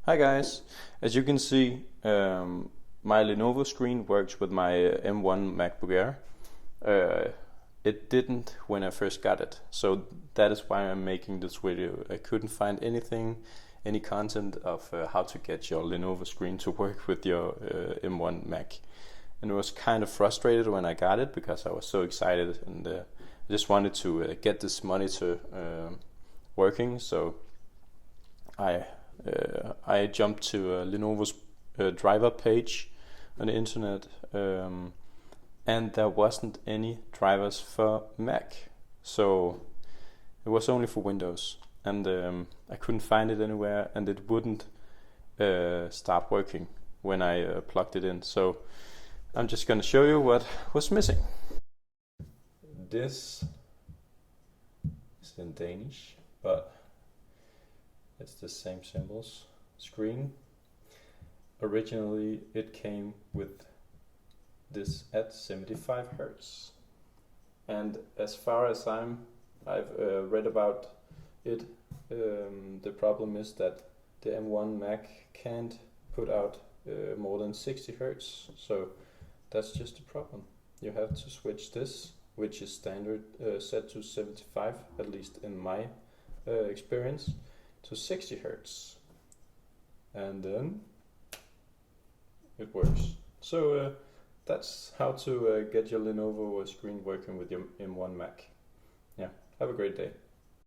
Hi guys, as you can see, my Lenovo screen works with my M1 Macbook Air. It didn't when I first got it, so that is why I'm making this video. I couldn't find any content of how to get your Lenovo screen to work with your M1 Mac. And I was kind of frustrated when I got it because I was so excited and I just wanted to get this monitor working. So I jumped to Lenovo's driver page on the internet, and there wasn't any drivers for Mac, so it was only for Windows, and I couldn't find it anywhere, and it wouldn't start working when I plugged it in. So I'm just gonna show you what was missing. This is in Danish, but it's the same symbols. Screen. Originally it came with this at 75 Hertz, and as far as I've read about it, the problem is that the M1 Mac can't put out more than 60 Hertz, so that's just a problem. You have to switch this, which is standard set to 75, at least in my experience, to 60 Hertz, and then it works. So that's how to get your Lenovo screen working with your M1 Mac. Yeah, have a great day.